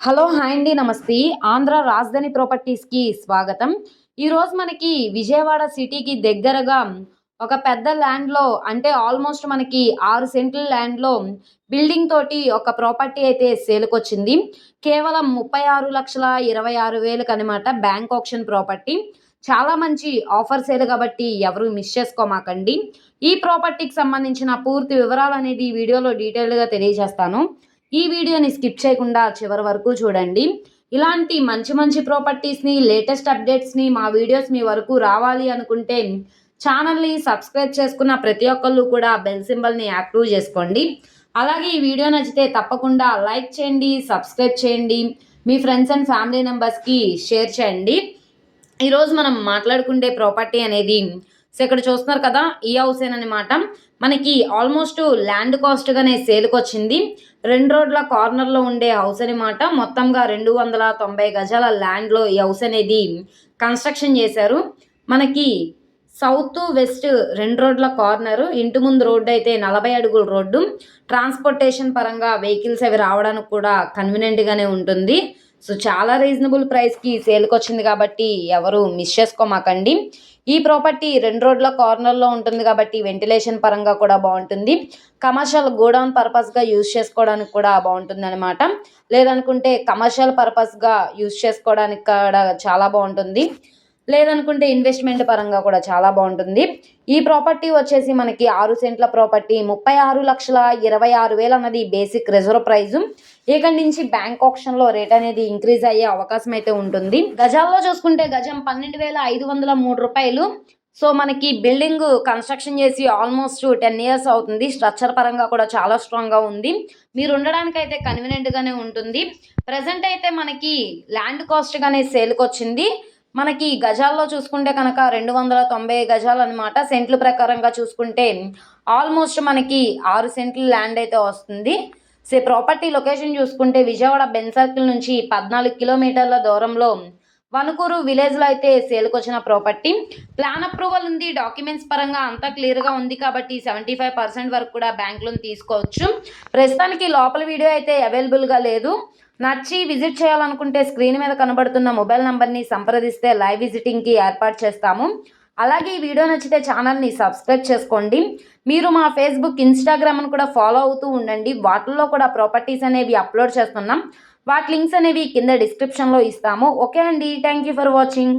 Hello! Hi అండి. నమస్తే. ఆంధ్ర రాజధాని ప్రాపర్టీస్‌కి స్వాగతం. ఈరోజు మనకి విజయవాడ సిటీకి దగ్గరగా ఒక పెద్ద ల్యాండ్‌లో అంటే ఆల్మోస్ట్ మనకి 6 సెంట్ల ల్యాండ్‌లో బిల్డింగ్ తోటి ఒక ప్రాపర్టీ అయితే సేల్‌కొచ్చింది. కేవలం 36,26,వేలకు అనమాట. Bank option property. చాలా మంచి ఆఫర్ సేల్ కాబట్టి ఎవరు మిస్ చేసుకోమాకండి. ఈ ప్రాపర్టీకి సంబంధించిన పూర్తి వివరాలనేది ఈ వీడియోలో డీటెయిల్డ్‌గా తెలియజేస్తాను. ఈ వీడియోని స్కిప్ చేయకుండా చివరి వరకు చూడండి. ఇలాంటి మంచి మంచి ప్రాపర్టీస్‌ని, లేటెస్ట్ అప్డేట్స్‌ని మా వీడియోస్ మీ వరకు రావాలి అనుకుంటే ఛానల్‌ని సబ్స్క్రైబ్ చేసుకున్న ప్రతి ఒక్కళ్ళు కూడా బెల్ సింబల్‌ని యాక్టివ్ చేసుకోండి. అలాగే ఈ వీడియో నచ్చితే తప్పకుండా లైక్ చేయండి, సబ్స్క్రైబ్ చేయండి. మీ ఫ్రెండ్స్ అండ్ ఫ్యామిలీ మెంబర్స్‌కి షేర్ చేయండి. ఈరోజు మనం మాట్లాడుకుండే ప్రాపర్టీ అనేది ఇక్కడ చూస్తున్నారు కదా! ఈ హౌసేననమాట. మనకి ఆల్మోస్ట్ ల్యాండ్ కాస్ట్‌గానే సేల్‌కొచ్చింది. 2 రోడ్ల కార్నర్‌లో ఉండే హౌస్ అనమాట. మొత్తంగా 290 గజాల ల్యాండ్‌లో ఈ హౌస్ అనేది కన్‌స్ట్రక్షన్ చేశారు. మనకి సౌత్, వెస్ట్ 2 రోడ్ల కార్నరు. ఇంటి ముందు రోడ్డయితే 40 అడుగుల రోడ్డు. ట్రాన్స్‌పోర్టేషన్ పరంగా వెహికల్స్ అవి రావడానికి కూడా కన్వీనియంట్‌గానే ఉంటుంది. సో, చాలా రీజనబుల్ ప్రైస్‌కి సేల్‌కొచ్చింది కాబట్టి ఎవరు మిస్ చేసుకోమాకండి. ఈ ప్రాపర్టీ 2 రోడ్ల కార్నర్‌లో ఉంటుంది కాబట్టి వెంటిలేషన్ పరంగా కూడా బావుంటుంది. కమర్షియల్ గోడౌన్ పర్పస్‌గా యూజ్ చేసుకోవడానికి కూడా బావుంటుందనమాట. లేదనుకుంటే కమర్షియల్ పర్పస్‌గా యూజ్ చేసుకోవడానికి కూడా చాలా బావుంటుంది. లేదనుకుంటే ఇన్వెస్ట్‌మెంట్ పరంగా కూడా చాలా బావుంటుంది. ఈ ప్రాపర్టీ వచ్చేసి మనకి 6 సెంట్ల ప్రాపర్టీ 36,26,000 అన్నది బేసిక్ రిజర్వ్ ప్రైజు. ఇక్కడి నుంచి బ్యాంక్ ఆప్షన్‌లో రేట్ అనేది ఇంక్రీజ్ అయ్యే అవకాశం అయితే ఉంటుంది. గజాల్లో చూసుకుంటే గజం రూ. 12,503. సో, మనకి బిల్డింగ్ కన్‌స్ట్రక్షన్ చేసి ఆల్మోస్ట్ 10 ఇయర్స్ అవుతుంది. స్ట్రక్చర్ పరంగా కూడా చాలా స్ట్రాంగ్‌గా ఉంది. మీరు ఉండడానికైతే కన్వీనియంట్‌గానే ఉంటుంది. ప్రెజెంట్ అయితే మనకి ల్యాండ్ కాస్ట్‌గానే సేల్‌కొచ్చింది. మనకి గజాల్లో చూసుకుంటే కనుక 290 గజాలనమాట. సెంట్ల ప్రకారంగా చూసుకుంటే ఆల్మోస్ట్ మనకి 6 సెంట్ల ల్యాండ్ అయితే వస్తుంది. ప్రాపర్టీ లొకేషన్ చూసుకుంటే విజయవాడ బెన్ సర్కిల్ నుంచి 14 కిలోమీటర్ల దూరంలో వణుకూరు విలేజ్‌లో అయితే సేల్‌కొచ్చిన ప్రాపర్టీ. ప్లాన్ అప్రూవల్ ఉంది. డాక్యుమెంట్స్ పరంగా అంతా క్లియర్‌గా ఉంది కాబట్టి 75% వరకు కూడా బ్యాంక్ లోన్ తీసుకోవచ్చు. ప్రస్తుతానికి లోపల వీడియో అయితే అవైలబుల్‌గా లేదు. నచ్చి విజిట్ చేయాలనుకుంటే స్క్రీన్ మీద కనబడుతున్న మొబైల్ నంబర్‌ని సంప్రదిస్తే లైవ్ విజిటింగ్‌కి ఏర్పాటు చేస్తాము. అలాగే ఈ వీడియో నచ్చితే ఛానల్‌ని సబ్స్క్రైబ్ చేసుకోండి. మీరు మా ఫేస్‌బుక్, ఇన్‌స్టాగ్రామ్‌ను కూడా ఫాలో అవుతూ ఉండండి. వాటిల్లో కూడా ప్రాపర్టీస్ అనేవి అప్లోడ్ చేస్తున్నాం. వాటి లింక్స్ అనేవి కింద డిస్క్రిప్షన్‌లో ఇస్తాము. ఓకే అండి. Thank you for watching.